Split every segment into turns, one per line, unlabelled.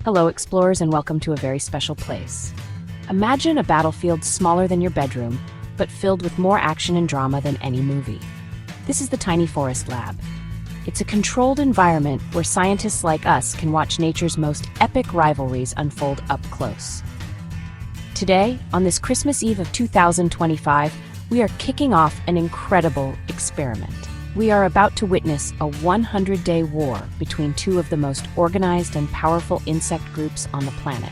Hello, explorers, and welcome to a very special place. Imagine a battlefield smaller than your bedroom, but filled with more action and drama than any movie. This is the Tiny Forest Lab. It's a controlled environment where scientists like us can watch nature's most epic rivalries unfold up close. Today, on this Christmas Eve of 2025, we are kicking off an incredible experiment. We are about to witness a 100-day war between two of the most organized and powerful insect groups on the planet.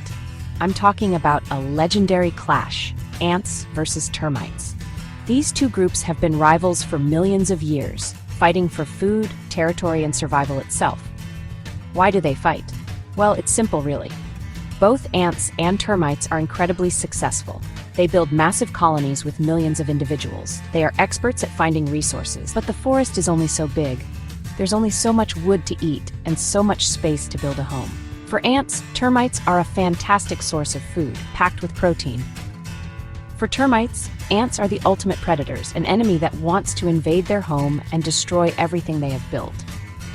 I'm talking about a legendary clash, ants versus termites. These two groups have been rivals for millions of years, fighting for food, territory, and survival itself. Why do they fight? Well, it's simple, really. Both ants and termites are incredibly successful. They build massive colonies with millions of individuals. They are experts at finding resources, but the forest is only so big. There's only so much wood to eat and so much space to build a home. For ants, termites are a fantastic source of food, packed with protein. For termites, ants are the ultimate predators, an enemy that wants to invade their home and destroy everything they have built.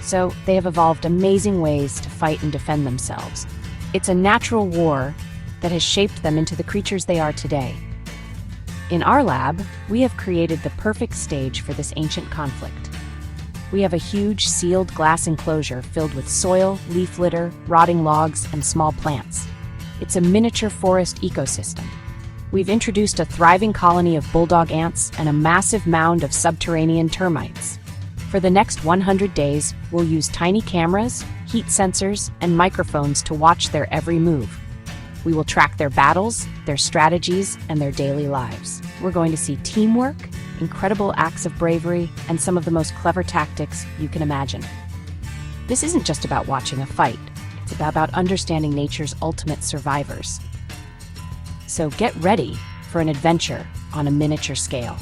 So, they have evolved amazing ways to fight and defend themselves. It's a natural war that has shaped them into the creatures they are today. In our lab, we have created the perfect stage for this ancient conflict. We have a huge sealed glass enclosure filled with soil, leaf litter, rotting logs, and small plants. It's a miniature forest ecosystem. We've introduced a thriving colony of bulldog ants and a massive mound of subterranean termites. For the next 100 days, we'll use tiny cameras, heat sensors, and microphones to watch their every move. We will track their battles, their strategies, and their daily lives. We're going to see teamwork, incredible acts of bravery, and some of the most clever tactics you can imagine. This isn't just about watching a fight. It's about understanding nature's ultimate survivors. So get ready for an adventure on a miniature scale.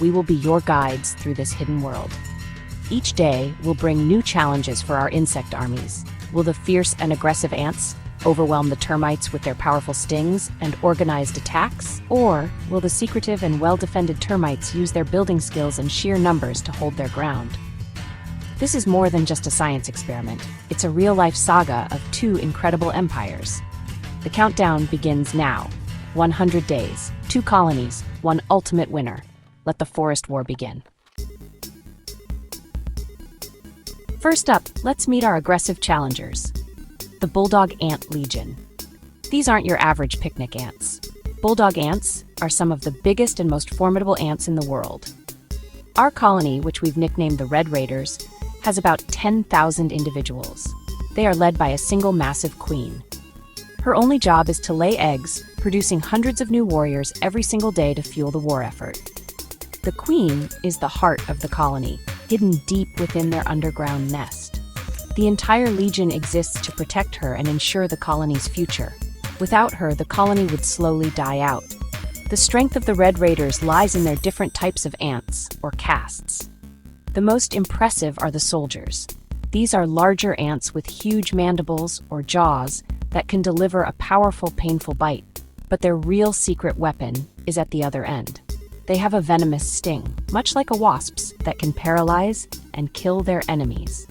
We will be your guides through this hidden world. Each day will bring new challenges for our insect armies. Will the fierce and aggressive ants overwhelm the termites with their powerful stings and organized attacks? Or will the secretive and well-defended termites use their building skills and sheer numbers to hold their ground? This is more than just a science experiment. It's a real-life saga of two incredible empires. The countdown begins now. 100 days, 2 colonies, 1 ultimate winner. Let the forest war begin. First up, let's meet our aggressive challengers. The Bulldog Ant Legion. These aren't your average picnic ants. Bulldog ants are some of the biggest and most formidable ants in the world. Our colony, which we've nicknamed the Red Raiders, has about 10,000 individuals. They are led by a single massive queen. Her only job is to lay eggs, producing hundreds of new warriors every single day to fuel the war effort. The queen is the heart of the colony, hidden deep within their underground nest. The entire legion exists to protect her and ensure the colony's future. Without her, the colony would slowly die out. The strength of the Red Raiders lies in their different types of ants, or castes. The most impressive are the soldiers. These are larger ants with huge mandibles, or jaws, that can deliver a powerful, painful bite. But their real secret weapon is at the other end. They have a venomous sting, much like a wasp's, that can paralyze and kill their enemies.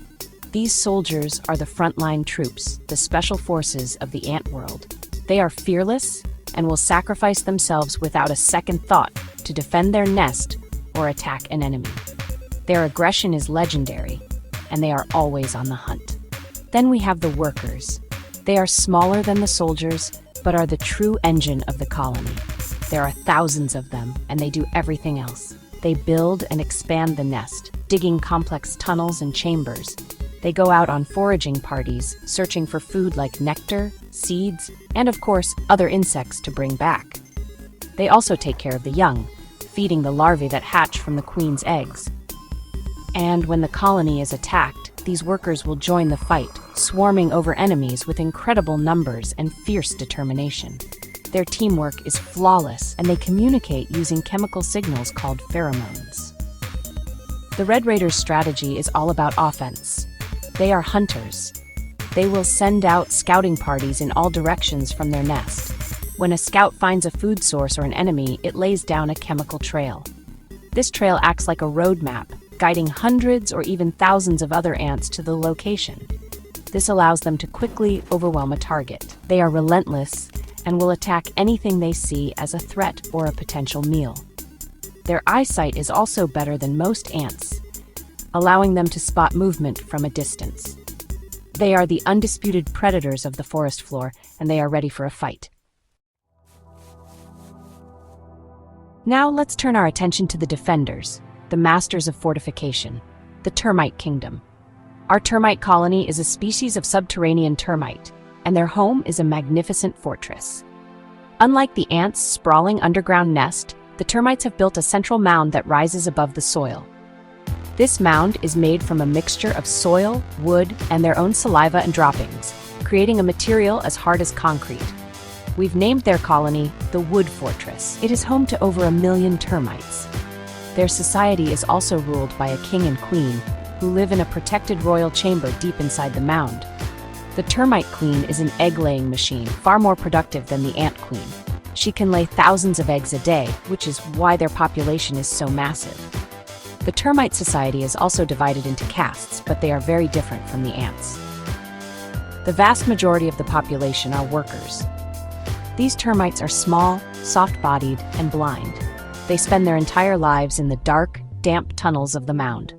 These soldiers are the frontline troops, the special forces of the ant world. They are fearless and will sacrifice themselves without a second thought to defend their nest or attack an enemy. Their aggression is legendary, and they are always on the hunt. Then we have the workers. They are smaller than the soldiers, but are the true engine of the colony. There are thousands of them, and they do everything else. They build and expand the nest, digging complex tunnels and chambers. They go out on foraging parties, searching for food like nectar, seeds, and of course, other insects to bring back. They also take care of the young, feeding the larvae that hatch from the queen's eggs. And when the colony is attacked, these workers will join the fight, swarming over enemies with incredible numbers and fierce determination. Their teamwork is flawless, and they communicate using chemical signals called pheromones. The Red Raiders' strategy is all about offense. They are hunters. They will send out scouting parties in all directions from their nest. When a scout finds a food source or an enemy, it lays down a chemical trail. This trail acts like a road map, guiding hundreds or even thousands of other ants to the location. This allows them to quickly overwhelm a target. They are relentless and will attack anything they see as a threat or a potential meal. Their eyesight is also better than most ants, allowing them to spot movement from a distance. They are the undisputed predators of the forest floor, and they are ready for a fight. Now let's turn our attention to the defenders, the masters of fortification, the termite kingdom. Our termite colony is a species of subterranean termite, and their home is a magnificent fortress. Unlike the ants' sprawling underground nest, the termites have built a central mound that rises above the soil. This mound is made from a mixture of soil, wood, and their own saliva and droppings, creating a material as hard as concrete. We've named their colony the Wood Fortress. It is home to over 1 million termites. Their society is also ruled by a king and queen, who live in a protected royal chamber deep inside the mound. The termite queen is an egg-laying machine, far more productive than the ant queen. She can lay thousands of eggs a day, which is why their population is so massive. The termite society is also divided into castes, but they are very different from the ants. The vast majority of the population are workers. These termites are small, soft-bodied, and blind. They spend their entire lives in the dark, damp tunnels of the mound.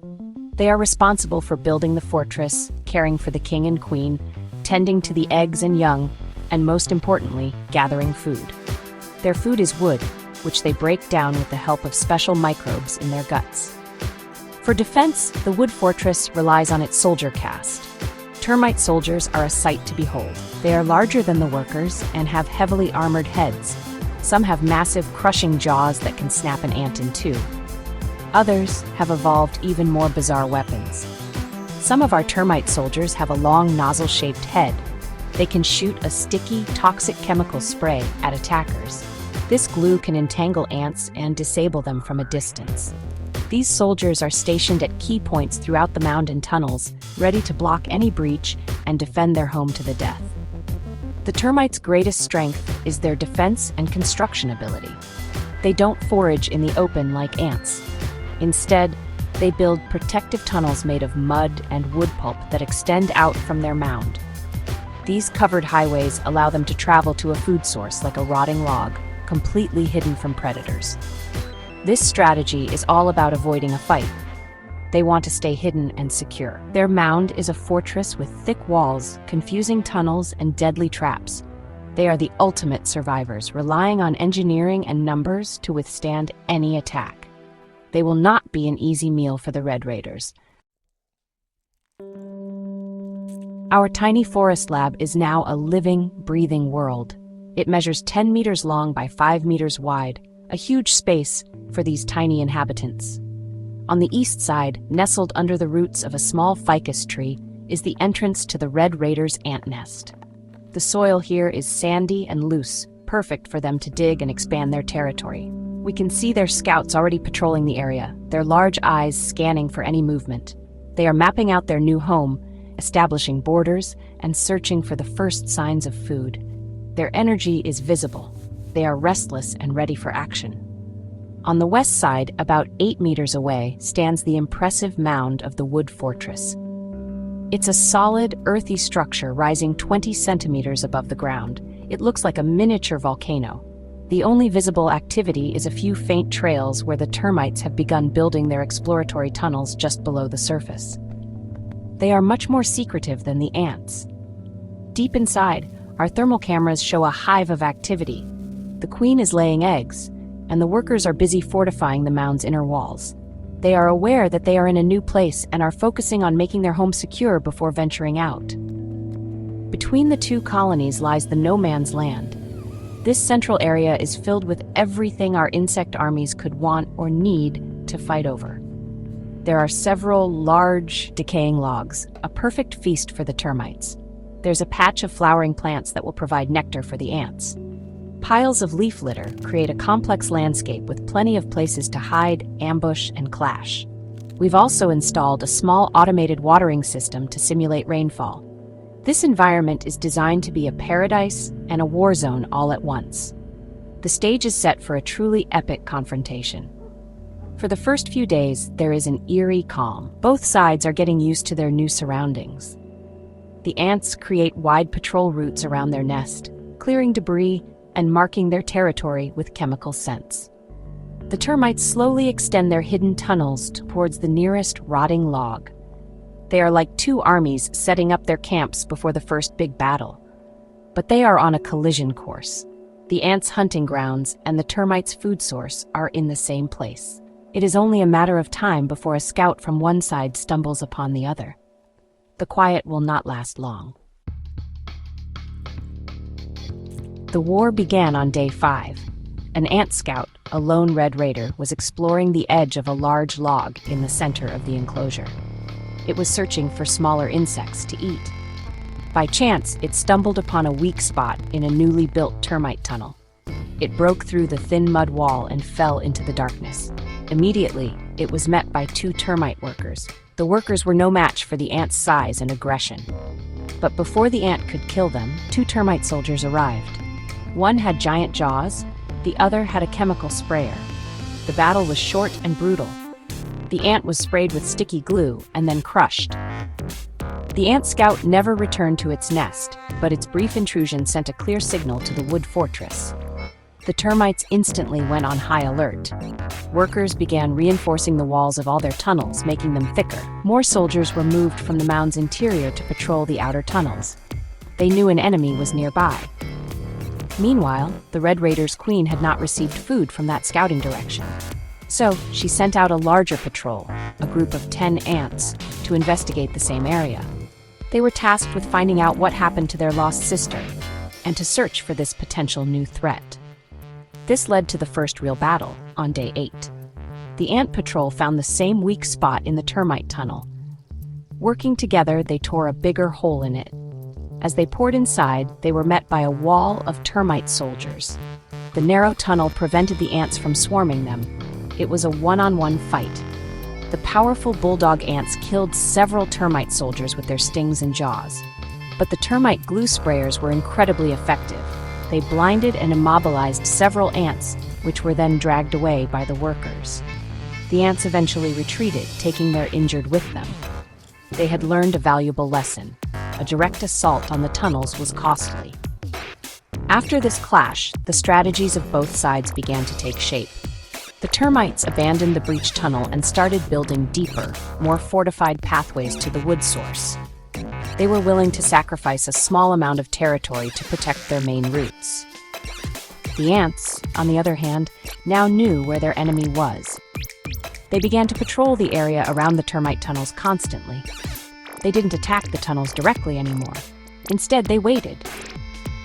They are responsible for building the fortress, caring for the king and queen, tending to the eggs and young, and most importantly, gathering food. Their food is wood, which they break down with the help of special microbes in their guts. For defense, the wood fortress relies on its soldier caste. Termite soldiers are a sight to behold. They are larger than the workers and have heavily armored heads. Some have massive, crushing jaws that can snap an ant in two. Others have evolved even more bizarre weapons. Some of our termite soldiers have a long nozzle-shaped head. They can shoot a sticky, toxic chemical spray at attackers. This glue can entangle ants and disable them from a distance. These soldiers are stationed at key points throughout the mound and tunnels, ready to block any breach and defend their home to the death. The termites' greatest strength is their defense and construction ability. They don't forage in the open like ants. Instead, they build protective tunnels made of mud and wood pulp that extend out from their mound. These covered highways allow them to travel to a food source like a rotting log, completely hidden from predators. This strategy is all about avoiding a fight. They want to stay hidden and secure. Their mound is a fortress with thick walls, confusing tunnels, and deadly traps. They are the ultimate survivors, relying on engineering and numbers to withstand any attack. They will not be an easy meal for the Red Raiders. Our tiny forest lab is now a living, breathing world. It measures 10 meters long by 5 meters wide, a huge space for these tiny inhabitants. On the east side, nestled under the roots of a small ficus tree, is the entrance to the Red Raiders' ant nest. The soil here is sandy and loose, perfect for them to dig and expand their territory. We can see their scouts already patrolling the area, their large eyes scanning for any movement. They are mapping out their new home, establishing borders, and searching for the first signs of food. Their energy is visible. They are restless and ready for action. On the west side, about 8 meters away, stands the impressive mound of the Wood Fortress. It's a solid, earthy structure rising 20 centimeters above the ground. It looks like a miniature volcano. The only visible activity is a few faint trails where the termites have begun building their exploratory tunnels just below the surface. They are much more secretive than the ants. Deep inside, our thermal cameras show a hive of activity. The queen is laying eggs, and the workers are busy fortifying the mound's inner walls. They are aware that they are in a new place and are focusing on making their home secure before venturing out. Between the two colonies lies the no man's land. This central area is filled with everything our insect armies could want or need to fight over. There are several large, decaying logs, a perfect feast for the termites. There's a patch of flowering plants that will provide nectar for the ants. Piles of leaf litter create a complex landscape with plenty of places to hide, ambush, and clash. We've also installed a small automated watering system to simulate rainfall. This environment is designed to be a paradise and a war zone all at once. The stage is set for a truly epic confrontation. For the first few days, there is an eerie calm. Both sides are getting used to their new surroundings. The ants create wide patrol routes around their nest, clearing debris and marking their territory with chemical scents. The termites slowly extend their hidden tunnels towards the nearest rotting log. They are like two armies setting up their camps before the first big battle. But they are on a collision course. The ants' hunting grounds and the termites' food source are in the same place. It is only a matter of time before a scout from one side stumbles upon the other. The quiet will not last long. The war began on day 5. An ant scout, a lone red raider, was exploring the edge of a large log in the center of the enclosure. It was searching for smaller insects to eat. By chance, it stumbled upon a weak spot in a newly built termite tunnel. It broke through the thin mud wall and fell into the darkness. Immediately, it was met by 2 termite workers. The workers were no match for the ant's size and aggression. But before the ant could kill them, 2 termite soldiers arrived. One had giant jaws, the other had a chemical sprayer. The battle was short and brutal. The ant was sprayed with sticky glue and then crushed. The ant scout never returned to its nest, but its brief intrusion sent a clear signal to the wood fortress. The termites instantly went on high alert. Workers began reinforcing the walls of all their tunnels, making them thicker. More soldiers were moved from the mound's interior to patrol the outer tunnels. They knew an enemy was nearby. Meanwhile, the Red Raider's queen had not received food from that scouting direction. So, she sent out a larger patrol, a group of 10 ants, to investigate the same area. They were tasked with finding out what happened to their lost sister, and to search for this potential new threat. This led to the first real battle, on day 8. The ant patrol found the same weak spot in the termite tunnel. Working together, they tore a bigger hole in it. As they poured inside, they were met by a wall of termite soldiers. The narrow tunnel prevented the ants from swarming them. It was a one-on-one fight. The powerful bulldog ants killed several termite soldiers with their stings and jaws. But the termite glue sprayers were incredibly effective. They blinded and immobilized several ants, which were then dragged away by the workers. The ants eventually retreated, taking their injured with them. They had learned a valuable lesson. A direct assault on the tunnels was costly. After this clash, the strategies of both sides began to take shape. The termites abandoned the breached tunnel and started building deeper, more fortified pathways to the wood source. They were willing to sacrifice a small amount of territory to protect their main routes. The ants, on the other hand, now knew where their enemy was. They began to patrol the area around the termite tunnels constantly. They didn't attack the tunnels directly anymore. Instead, they waited.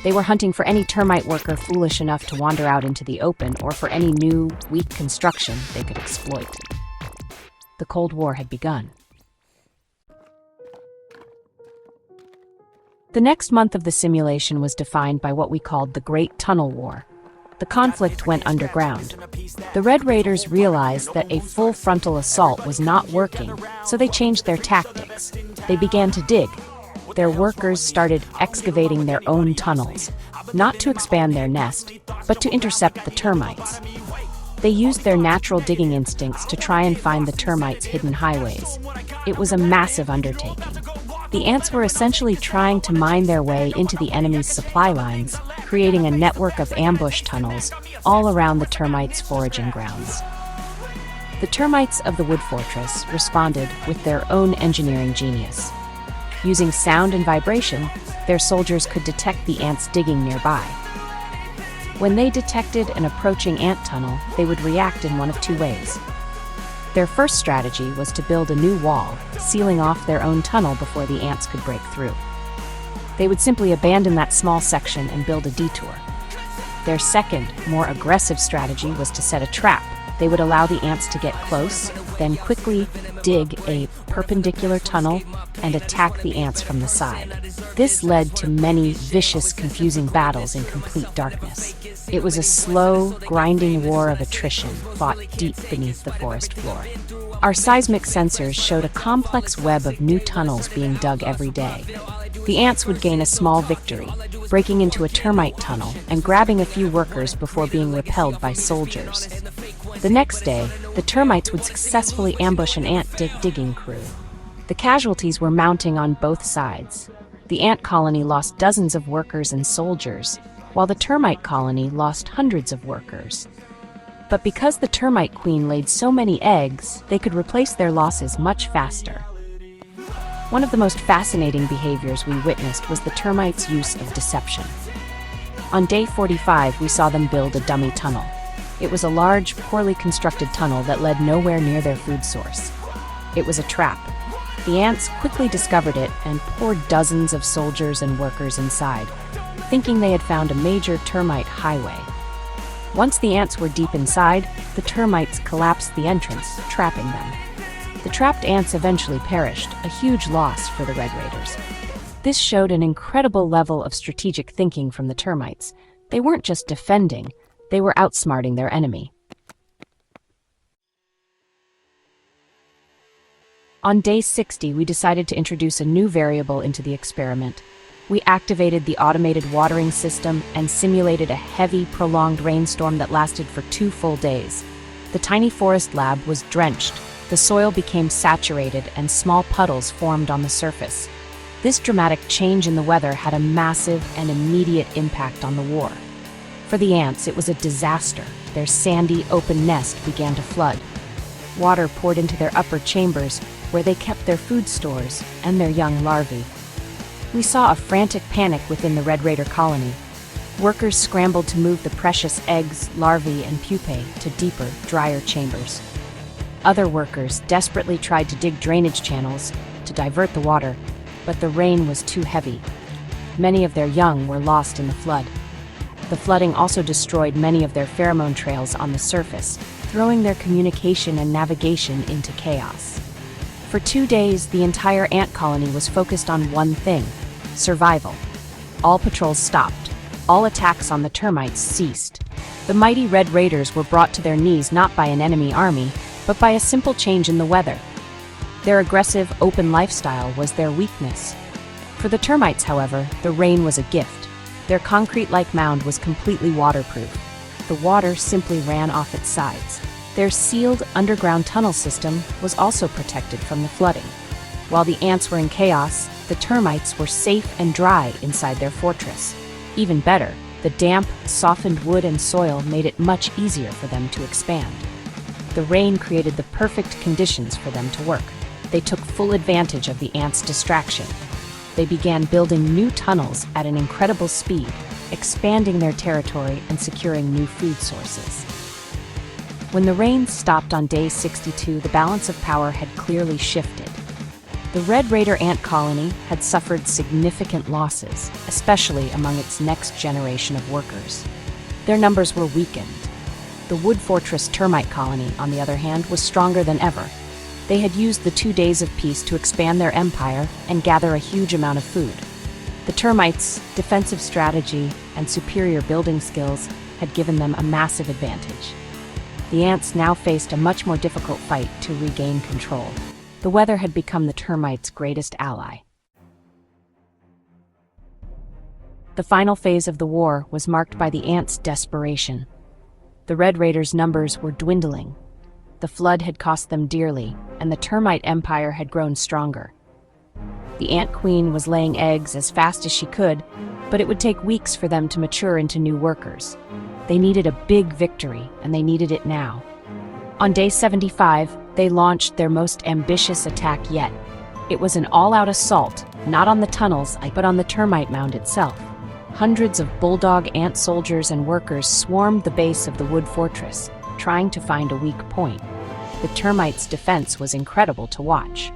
They were hunting for any termite worker foolish enough to wander out into the open, or for any new, weak construction they could exploit. The Cold War had begun. The next month of the simulation was defined by what we called the Great Tunnel War. The conflict went underground. The Red Raiders realized that a full frontal assault was not working, so they changed their tactics. They began to dig. Their workers started excavating their own tunnels, not to expand their nest, but to intercept the termites. They used their natural digging instincts to try and find the termites' hidden highways. It was a massive undertaking. The ants were essentially trying to mine their way into the enemy's supply lines, creating a network of ambush tunnels all around the termites' foraging grounds. The termites of the wood fortress responded with their own engineering genius. Using sound and vibration, their soldiers could detect the ants digging nearby. When they detected an approaching ant tunnel, they would react in one of 2 ways. Their first strategy was to build a new wall, sealing off their own tunnel before the ants could break through. They would simply abandon that small section and build a detour. Their second, more aggressive strategy was to set a trap. They would allow the ants to get close, then quickly dig a perpendicular tunnel and attack the ants from the side. This led to many vicious, confusing battles in complete darkness. It was a slow, grinding war of attrition fought deep beneath the forest floor. Our seismic sensors showed a complex web of new tunnels being dug every day. The ants would gain a small victory, breaking into a termite tunnel and grabbing a few workers before being repelled by soldiers. The next day, the termites would successfully ambush an ant digging crew. The casualties were mounting on both sides. The ant colony lost dozens of workers and soldiers, while the termite colony lost hundreds of workers. But because the termite queen laid so many eggs, they could replace their losses much faster. One of the most fascinating behaviors we witnessed was the termites' use of deception. On day 45, we saw them build a dummy tunnel. It was a large, poorly constructed tunnel that led nowhere near their food source. It was a trap. The ants quickly discovered it and poured dozens of soldiers and workers inside, thinking they had found a major termite highway. Once the ants were deep inside, the termites collapsed the entrance, trapping them. The trapped ants eventually perished, a huge loss for the Red Raiders. This showed an incredible level of strategic thinking from the termites. They weren't just defending, they were outsmarting their enemy. On day 60, we decided to introduce a new variable into the experiment. We activated the automated watering system and simulated a heavy, prolonged rainstorm that lasted for 2 full days. The tiny forest lab was drenched, the soil became saturated, and small puddles formed on the surface. This dramatic change in the weather had a massive and immediate impact on the war. For the ants, it was a disaster. Their sandy, open nest began to flood. Water poured into their upper chambers, where they kept their food stores and their young larvae. We saw a frantic panic within the Red Raider colony. Workers scrambled to move the precious eggs, larvae, and pupae to deeper, drier chambers. Other workers desperately tried to dig drainage channels to divert the water, but the rain was too heavy. Many of their young were lost in the flood. The flooding also destroyed many of their pheromone trails on the surface, throwing their communication and navigation into chaos. For 2 days, the entire ant colony was focused on one thing: survival. All patrols stopped. All attacks on the termites ceased. The mighty Red Raiders were brought to their knees not by an enemy army, but by a simple change in the weather. Their aggressive, open lifestyle was their weakness. For the termites, however, the rain was a gift. Their concrete-like mound was completely waterproof. The water simply ran off its sides. Their sealed underground tunnel system was also protected from the flooding. While the ants were in chaos, the termites were safe and dry inside their fortress. Even better, the damp, softened wood and soil made it much easier for them to expand. The rain created the perfect conditions for them to work. They took full advantage of the ants' distraction. They began building new tunnels at an incredible speed, expanding their territory and securing new food sources. When the rain stopped on day 62, the balance of power had clearly shifted. The Red Raider ant colony had suffered significant losses, especially among its next generation of workers. Their numbers were weakened. The Wood Fortress termite colony, on the other hand, was stronger than ever. They had used the 2 days of peace to expand their empire and gather a huge amount of food. The termites' defensive strategy and superior building skills had given them a massive advantage. The ants now faced a much more difficult fight to regain control. The weather had become the termites' greatest ally. The final phase of the war was marked by the ants' desperation. The Red Raiders' numbers were dwindling. The flood had cost them dearly, and the termite empire had grown stronger. The ant queen was laying eggs as fast as she could, but it would take weeks for them to mature into new workers. They needed a big victory, and they needed it now. On day 75, they launched their most ambitious attack yet. It was an all-out assault, not on the tunnels, but on the termite mound itself. Hundreds of bulldog ant soldiers and workers swarmed the base of the wood fortress, trying to find a weak point. The termites' defense was incredible to watch.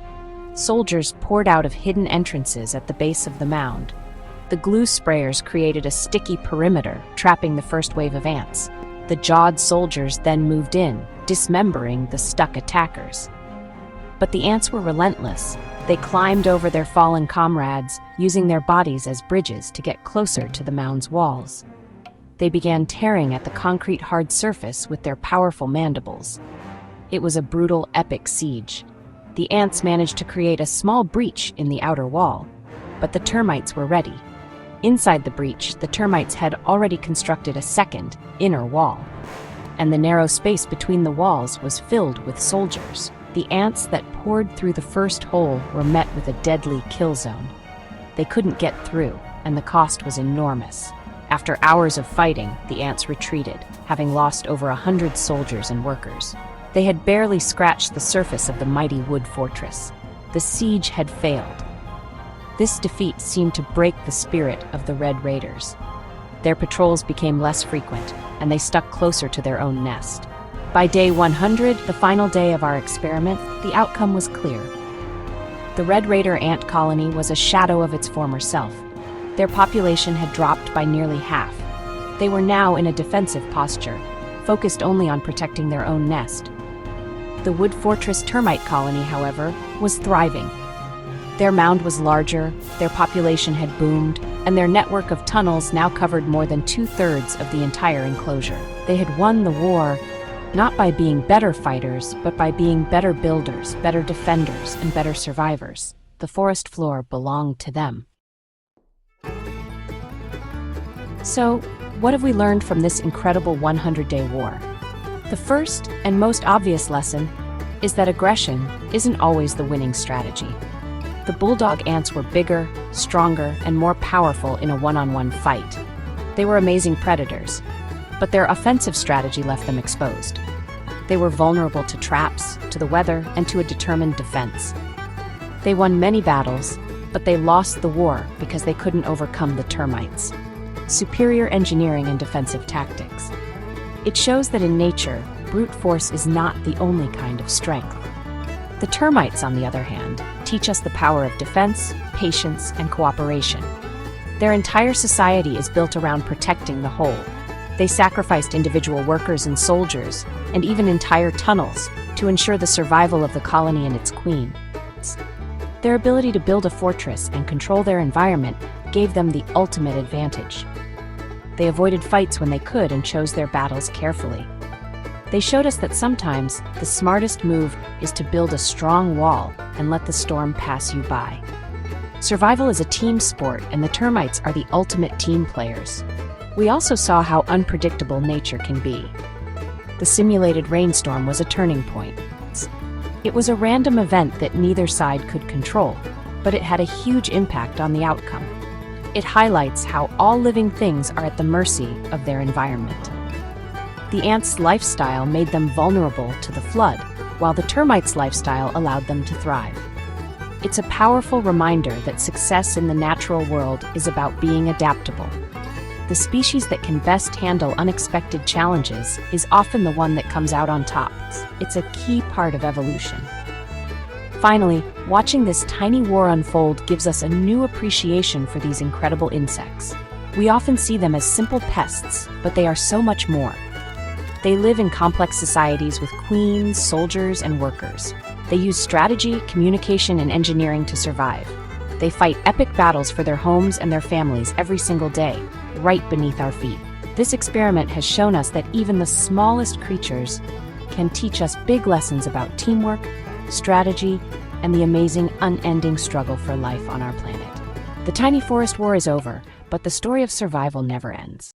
Soldiers poured out of hidden entrances at the base of the mound. The glue sprayers created a sticky perimeter, trapping the first wave of ants. The jawed soldiers then moved in, dismembering the stuck attackers. But the ants were relentless. They climbed over their fallen comrades, using their bodies as bridges to get closer to the mound's walls. They began tearing at the concrete hard surface with their powerful mandibles. It was a brutal, epic siege. The ants managed to create a small breach in the outer wall, but the termites were ready. Inside the breach, the termites had already constructed a second, inner wall, and the narrow space between the walls was filled with soldiers. The ants that poured through the first hole were met with a deadly kill zone. They couldn't get through, and the cost was enormous. After hours of fighting, the ants retreated, having lost over 100 soldiers and workers. They had barely scratched the surface of the mighty wood fortress. The siege had failed. This defeat seemed to break the spirit of the Red Raiders. Their patrols became less frequent, and they stuck closer to their own nest. By day 100, the final day of our experiment, the outcome was clear. The Red Raider ant colony was a shadow of its former self. Their population had dropped by nearly half. They were now in a defensive posture, focused only on protecting their own nest. The wood fortress termite colony, however, was thriving. Their mound was larger, their population had boomed, and their network of tunnels now covered more than 2/3 of the entire enclosure. They had won the war, not by being better fighters, but by being better builders, better defenders, and better survivors. The forest floor belonged to them. So, what have we learned from this incredible 100-day war? The first and most obvious lesson is that aggression isn't always the winning strategy. The bulldog ants were bigger, stronger, and more powerful in a one-on-one fight. They were amazing predators, but their offensive strategy left them exposed. They were vulnerable to traps, to the weather, and to a determined defense. They won many battles, but they lost the war because they couldn't overcome the termites. Superior engineering and defensive tactics. It shows that in nature, brute force is not the only kind of strength. The termites, on the other hand, teach us the power of defense, patience, and cooperation. Their entire society is built around protecting the whole. They sacrificed individual workers and soldiers, and even entire tunnels, to ensure the survival of the colony and its queen. Their ability to build a fortress and control their environment gave them the ultimate advantage. They avoided fights when they could and chose their battles carefully. They showed us that sometimes the smartest move is to build a strong wall and let the storm pass you by. Survival is a team sport, and the termites are the ultimate team players. We also saw how unpredictable nature can be. The simulated rainstorm was a turning point. It was a random event that neither side could control, but it had a huge impact on the outcome. It highlights how all living things are at the mercy of their environment. The ants' lifestyle made them vulnerable to the flood, while the termites' lifestyle allowed them to thrive. It's a powerful reminder that success in the natural world is about being adaptable. The species that can best handle unexpected challenges is often the one that comes out on top. It's a key part of evolution. Finally, watching this tiny war unfold gives us a new appreciation for these incredible insects. We often see them as simple pests, but they are so much more. They live in complex societies with queens, soldiers, and workers. They use strategy, communication, and engineering to survive. They fight epic battles for their homes and their families every single day, right beneath our feet. This experiment has shown us that even the smallest creatures can teach us big lessons about teamwork, strategy, and the amazing, unending struggle for life on our planet. The tiny forest war is over, but the story of survival never ends.